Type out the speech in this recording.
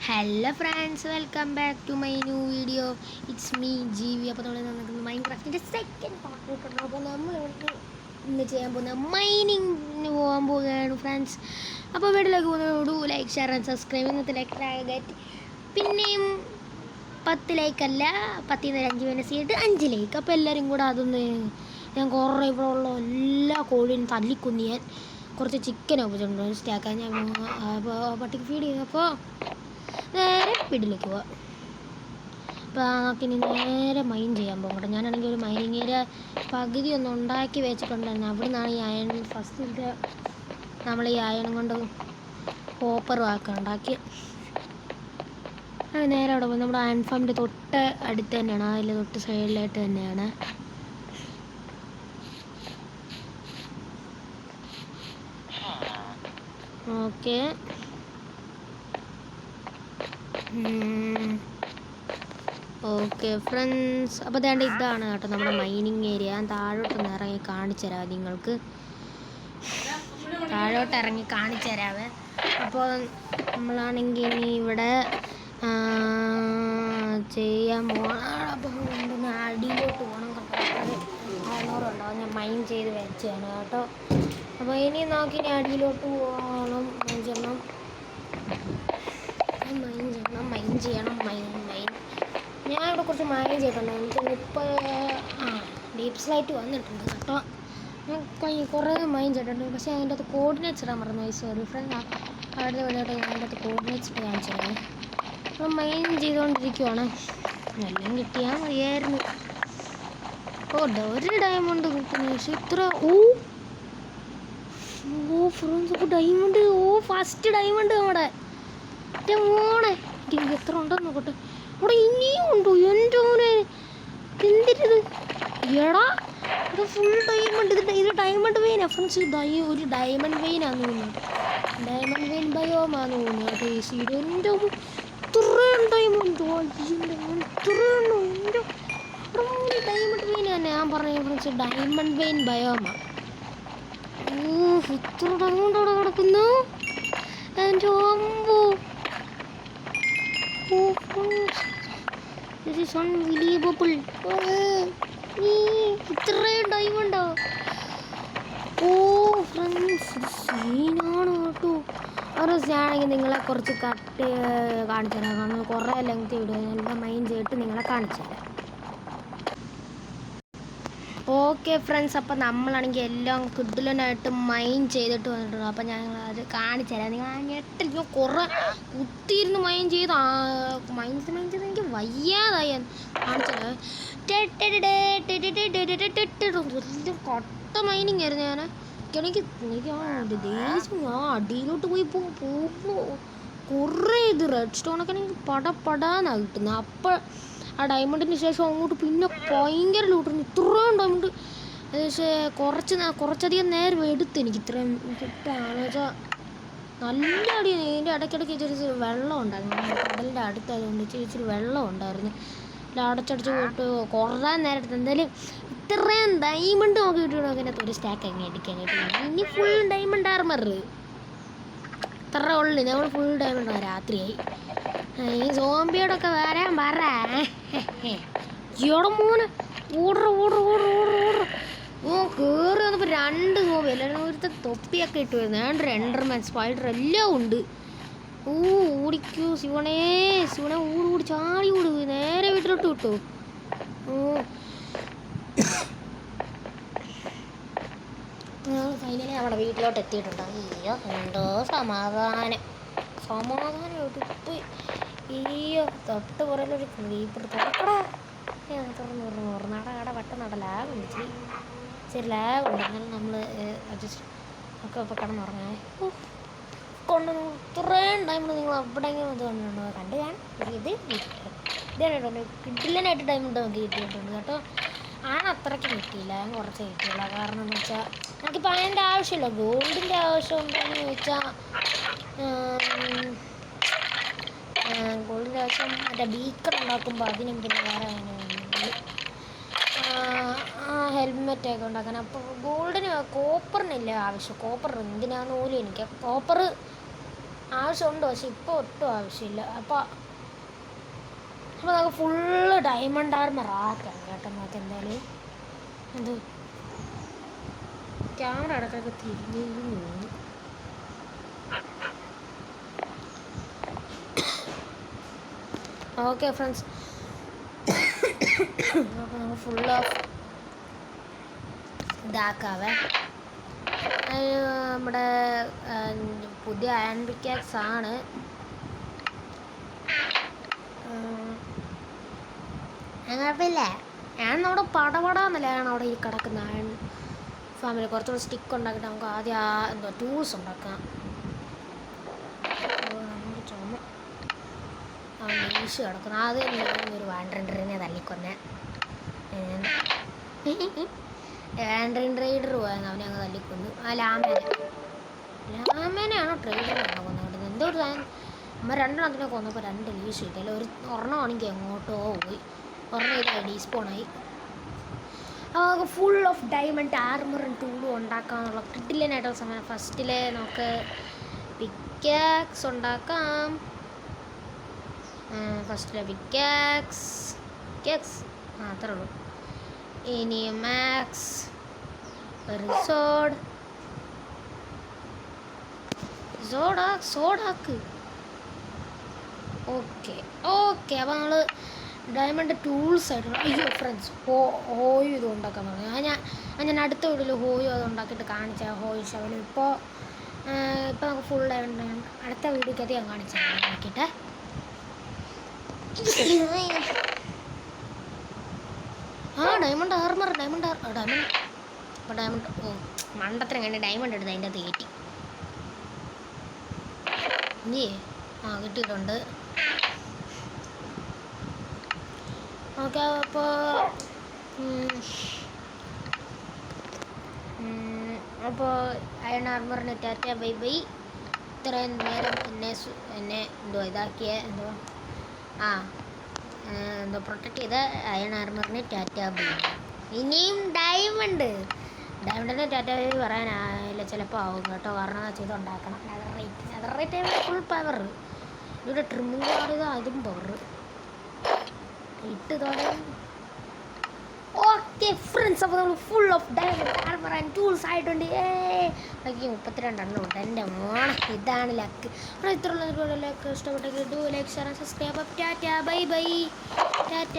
Hello friends, welcome back to my new video. It's me Jeevi. അപ്പോൾ നമ്മൾ നടക്കുന്നത് മൈൻക്രാഫ്റ്റിൻ്റെ second part കിട്ടണം. അപ്പോൾ നമ്മൾ ഇന്ന് ചെയ്യാൻ പോകുന്ന മൈനിങ്ങിന് പോകാൻ പോവുകയാണ് ഫ്രണ്ട്സ്. അപ്പോൾ വീട്ടിലേക്ക് പോകുന്നതോട് ലൈക്ക്, ഷെയർ ആൻഡ് സബ്സ്ക്രൈബ്. ഇന്നത്തെ ലൈക്ക് പിന്നെയും 10 ലൈക്കല്ല, 10 5 മിനിറ്റ് ചെയ്തിട്ട് 5 ലൈക്ക്. അപ്പോൾ എല്ലാവരും കൂടെ അതൊന്ന് ഞാൻ കുറേ ഇവിടെ ഉള്ള എല്ലാ കോഴിയും തല്ലിക്കൊന്ന് ഞാൻ കുറച്ച് ചിക്കൻ ഒപ്പിച്ചിട്ടുണ്ട് സ്റ്റാക്കാൻ. ഞാൻ പട്ടിക്ക് ഫീഡ് ചെയ്തപ്പോൾ നേരെ വീട്ടിലേക്ക് പോവാം. അപ്പോൾ നമുക്കിനി നേരെ മൈൻ ചെയ്യാൻ പോകട്ടെ. ഞാനാണെങ്കിൽ ഒരു മൈനിങ് ഏരിയ പകുതി ഒന്ന് ഉണ്ടാക്കി വെച്ചിട്ടുണ്ടായിരുന്നു. അവിടെ നിന്നാണ് ഈ അയൺ ഫസ്റ്റ് നമ്മൾ ഈ അയൺ കൊണ്ട് കോപ്പറും ആക്കി ഉണ്ടാക്കി. അത് നേരെ അവിടെ പോകും. നമ്മുടെ അയൺ ഫാമിൻ്റെ തൊട്ട് അടുത്ത് തന്നെയാണ്, അതിൽ തൊട്ട് സൈഡിലായിട്ട് തന്നെയാണ്. Okay, okay friends. അപ്പോൾ അതേണ്ട ഇതാണ് കേട്ടോ നമ്മുടെ മൈനിങ് ഏരിയ. ഞാൻ താഴോട്ടൊന്ന് ഇറങ്ങി കാണിച്ചു തരാം നിങ്ങൾക്ക്. താഴോട്ട് ഇറങ്ങി കാണിച്ചു തരാവേ. അപ്പോൾ നമ്മളാണെങ്കിൽ ഇനി ഇവിടെ ചെയ്യാൻ പോകണം. അപ്പോൾ കൊണ്ടൊന്ന് അടിയിലോട്ട് പോകണം. അറുന്നൂറുണ്ടാവും, ഞാൻ മൈൻ ചെയ്ത് വെച്ചാണ് കേട്ടോ. അപ്പോൾ ഇനി നോക്കി ഇനി അടിയിലോട്ട് പോകണം. മൈൻ ചെയ്യണം. ഞാൻ ഇവിടെ കുറച്ച് മൈൻ ചെയ്തിട്ടുണ്ട്. എനിക്ക് 30 ഡീപ്പ് സ്ലൈറ്റ് വന്നിട്ടുണ്ട് കേട്ടോ. ഞാൻ കുറേ മൈൻ ചെയ്തിട്ടുണ്ട്. പക്ഷേ അതിൻ്റെ അകത്ത് കോർഡിനേറ്റ്സ് ഇടാൻ മറന്നു. സോറി ഫ്രണ്ട്, അവിടെ വേണ്ടിയിട്ട് ഞാൻ അതിൻ്റെ അകത്ത് കോർഡിനേറ്റ്സ് ഇട്ട് കാണിച്ചത്. അപ്പോൾ മൈൻ ചെയ്തുകൊണ്ടിരിക്കുവാണ്. എല്ലാം കിട്ടിയാൽ മതിയായിരുന്നു. ഒരു ഡയമണ്ട് കിട്ടുന്നു. പക്ഷേ ഇത്ര ഫ്രണ്ട്സ്, അപ്പോൾ ഡയമണ്ട്. ഫസ്റ്റ് ഡയമണ്ട് നമ്മുടെ മോനെ. എത്ര ഉണ്ടെന്ന് നോക്കട്ടെ. അവിടെ ഇനിയും ഉണ്ടോ? എൻ്റെ മോനെ, എന്തിട്ടത് എടാ, ഇത് ഫുൾ ഡയമണ്ട്. ഇത് ഡയമണ്ട് വെയിനാണ് ഫ്രണ്ട്സ്. ഒരു ഡയമണ്ട് വെയിനാന്ന് തോന്നുന്നു. ഡയമണ്ട് വെയിൻ ബയോമാന്ന് തോന്നുന്നു കേട്ടോ. ഈ സീഡ് എൻ്റെ ഇത്രയും ഡയമണ്ടോ? ഇത്രയുണ്ടോ? എൻ്റെ ഡയമണ്ട് വെയിൻ തന്നെ ഞാൻ പറഞ്ഞ ഫ്രണ്ട്സ്. Diamond vein ബയോമ. ഇത്ര ഡയമണ്ട് അവിടെ കിടക്കുന്നു. എൻ്റെ അമ്പോ, അൺബിലീവബിൾ. ഇത്രയും ഡയമണ്ടോ? ഫ്രണ്ട്സ്, സീനാണ് കേട്ടോ. ഞാനാണെങ്കിൽ നിങ്ങളെ കുറച്ച് കട്ട് കാണിച്ചു തരാം. കാരണം കുറേ ലെങ്ത് വീഡിയോ എല്ലാം മൈൻ ചെയ്തിട്ട് നിങ്ങളെ കാണിച്ചു തരാം. ഓക്കെ ഫ്രണ്ട്സ്, അപ്പോൾ നമ്മളാണെങ്കിൽ എല്ലാം കിഡിലനായിട്ട് മൈൻ ചെയ്തിട്ട് വന്നിട്ടുണ്ട്. അപ്പോൾ ഞാൻ അത് കാണിച്ചു തരാം. നിങ്ങൾ ഞെട്ടിൽ ഞാൻ കുറേ കുത്തിയിരുന്ന് മൈൻ ചെയ്ത് എനിക്ക് വയ്യാതായി. കാണിച്ചു തരാം. എല്ലാം കട്ട മൈനിങ് ആയിരുന്നു. എനിക്ക് ദേഷ്യം. ഞാൻ അടിയിലോട്ട് പോയി പോകുമ്പോൾ കുറേ ഇത് റെഡ് സ്റ്റോണൊക്കെ എനിക്ക് പടപടാന്നാണ് കിട്ടുന്നത്. അപ്പോൾ ആ ഡയമണ്ടിന് ശേഷം അങ്ങോട്ട് പിന്നെ ഭയങ്കര ലൂട്ടുണ്ട്. ഇത്രയും ഡയമണ്ട്. പക്ഷേ കുറച്ചധികം നേരം എടുത്ത് എനിക്ക് ഇത്രയും കിട്ടാന്ന് വെച്ചാൽ. നല്ല അടി. ഇതിൻ്റെ ഇടയ്ക്കിടയ്ക്ക് ഇച്ചിരി വെള്ളം ഉണ്ടായിരുന്നു. കടലിൻ്റെ അടുത്തായതുകൊണ്ട് ഇച്ചിരി വെള്ളം ഉണ്ടായിരുന്നു. അടച്ചടിച്ച് പോയിട്ട് കുറേ നേരം എടുത്ത്. എന്തായാലും ഇത്രയും ഡയമണ്ട് നോക്കി കിട്ടിയോ? അതിനകത്ത് ഒരു സ്റ്റാക്ക് അങ്ങ് അടിക്കാനായിട്ട്. ഇനി ഫുൾ ഡയമണ്ട് ആർമർ ഇത്ര ഉള്ളു. നമ്മൾ ഫുൾ ഡയമണ്ട് രാത്രിയായി. ഈ സോംബിയോടൊക്കെ വരാൻ പറ. ഈയോടെ മോനെ ഓർഡർ കയറി വന്നപ്പോൾ 2 സോംബി. എല്ലാവരും ഒരുത്തെ തൊപ്പിയൊക്കെ ഇട്ട് വരുന്നത്. ഞാൻ റെൻഡർമാൻ, സ്പൈഡർ എല്ലാം ഉണ്ട്. ഓടിക്കൂ ശിവണേ, ഓടി ചാടി ഓട്. നേരെ വീട്ടിലോട്ട് വിട്ടു. ഫൈനലി നമ്മുടെ വീട്ടിലോട്ട് എത്തിയിട്ടുണ്ട്. അയ്യോ, എന്തോ സമാധാനം പോയി. അയ്യോ, തൊട്ട് പുറയിലൊരു ക്രീപ്പർ. തുറക്കടാ. തുറന്നട പെട്ടെന്ന് ലാഗുണ്ട്. ശരി ലാഗുണ്ട്. എന്നാലും നമ്മൾ അഡ്ജസ്റ്റ് ഒക്കെ ഇപ്പോൾ കിടന്നുറങ്ങാൻ കൊണ്ട് ഇത്രയും ടൈമിൽ നിങ്ങൾ എവിടെയെങ്കിലും ഇത് കണ്ടിട്ടുണ്ടോ? കണ്ട് ഞാൻ ഇത് ഇതാണ് കിഡിലനായിട്ട് ഡയമണ്ട് നമുക്ക് കിട്ടിയിട്ടുണ്ട് കേട്ടോ. അത്രയ്ക്ക് കിട്ടിയില്ല, ഞാൻ കുറച്ച് കിട്ടിയില്ല. കാരണം എന്ന് വെച്ചാൽ നമുക്കിപ്പോൾ അതിൻ്റെ ആവശ്യമില്ല. ഗോൾഡിൻ്റെ ആവശ്യം എന്താണെന്ന് ചോദിച്ചാൽ ഗോൾഡിൻ്റെ ആവശ്യം മറ്റേ ബീക്കർ ഉണ്ടാക്കുമ്പോൾ അതിനും പിന്നെ വേറെ ഹെൽമെറ്റൊക്കെ ഉണ്ടാക്കാൻ. അപ്പോൾ ഗോൾഡിന് കോപ്പറിനില്ല ആവശ്യം. കോപ്പർ എന്തിനാന്ന് പോലും എനിക്ക് കോപ്പർ ആവശ്യമുണ്ട്, പക്ഷെ ഇപ്പോൾ ഒട്ടും ആവശ്യമില്ല. അപ്പോൾ നമുക്ക് ഫുള്ള് ഡയമണ്ട് ആർമർ ആക്കാം കേട്ടോ. നമുക്ക് എന്തായാലും എന്ത് ക്യാമറ ഇടയ്ക്കൊക്കെ തിരിഞ്ഞു. ഓക്കെ ഫ്രണ്ട്സ്, അപ്പോൾ നമുക്ക് ഫുൾ ഓഫ് ഇതാക്കാവേ. നമ്മുടെ പുതിയ അയൺ പിക്കാക്സ് ആണ്. കുഴപ്പമില്ല. ഞാൻ നമ്മുടെ പടപടാന്നല്ലാണ് അവിടെ ഈ കിടക്കുന്ന അയൺ ഫാമിലി. കുറച്ചുകൂടി സ്റ്റിക്ക് ഉണ്ടാക്കിയിട്ട് നമുക്ക് ആദ്യം ടൂൾസ് ഉണ്ടാക്കാം. നമ്മുടെ ചുമ വീശ് കിടക്കുന്നു. ആദ്യം ഞാനൊരു വാൻഡ്രിനെ തല്ലിക്കൊന്നെ. വാൻഡ്രിൻ ട്രേഡർ പോയെന്ന് അവനെ അങ്ങ് തല്ലിക്കൊന്നു. ആ ലാമേനെയാണോ ട്രേഡറാണോ കൊന്നത്? എന്തോ ഒരു അമ്മ രണ്ടെണ്ണത്തിനെ കൊന്നപ്പോൾ 2 ലീസ് കിട്ടിയല്ലോ. ഒരെണ്ണമാണെങ്കിൽ എങ്ങോട്ടോ പോയി, ഒരെണ്ണം ഇത് ഡീസ്പോണായി. അപ്പോൾ ഫുൾ ഓഫ് ഡയമണ്ട് ആർമറും ടൂളും ഉണ്ടാക്കാനുള്ള കിട്ടില്ലനായിട്ടുള്ള സമയം. ഫസ്റ്റിലെ നമുക്ക് പിക്കാക്സ് ഉണ്ടാക്കാം. ഫസ്റ്റിലെ പിക്കാക്സ് അത്രേ ഉള്ളൂ. ഇനി മാക്സ് സോഡാക്ക്. ഓക്കെ അപ്പോൾ നമ്മൾ ഡയമണ്ട് ടൂൾസ് ആയിട്ടുള്ള ഫ്രണ്ട്സ് ഹോയും ഇത് ഉണ്ടാക്കാൻ പറഞ്ഞു. ഞാൻ അടുത്ത വീട്ടിൽ ഹോയും അത് ഉണ്ടാക്കിയിട്ട് കാണിച്ചാൽ ഹോയ് ഷവലും. ഇപ്പോൾ നമുക്ക് ഫുൾ ഡയമണ്ട് അടുത്ത വീഡിയോക്കകത്ത് ഞാൻ കാണിച്ചാൽ ഉണ്ടാക്കിയിട്ട്. ഡയമണ്ട് ആർമർ ഡയമണ്ട് മണ്ടത്തിന് കണ്ട് ഡയമണ്ട് എടുത്ത് അതിൻ്റെ അകത്ത് കയറ്റി. കിട്ടിയിട്ടുണ്ട്. ഓക്കെ, അപ്പോൾ അയൺ ആർമറിന് ടാറ്റ ബൈ ബൈ. ഇത്രയും നേരം എന്നെ ഇതാക്കിയ പ്രൊട്ടക്റ്റ് ചെയ്ത അയൺ ആർമറിന് ടാറ്റ ബൈ. ഇനിയും ഡയമണ്ടിന് ടാറ്റ ബൈ പറയാനായില്ല, ചിലപ്പോൾ ആവും കേട്ടോ. കാരണം ചെയ്ത് ഉണ്ടാക്കണം. Nether rate full power. ഇവിടെ ട്രിമ്മിങ് കാർഡ് അതും പവർ ഇട്ട് തുടങ്ങി. ഓക്കെ ഫ്രണ്ട്സ്, അപ്പോൾ നമ്മൾ full of diamond armour and tools ആയിട്ടുണ്ട്. ബാക്കി 32 എണ്ണം ഉണ്ട്. എൻ്റെ മോണ ഇതാണ് ലക്ക്. ഇത്രയുള്ള ലക്ക് ഇഷ്ടപ്പെട്ടെങ്കിൽ like share subscribe. Tata bye bye. Tata.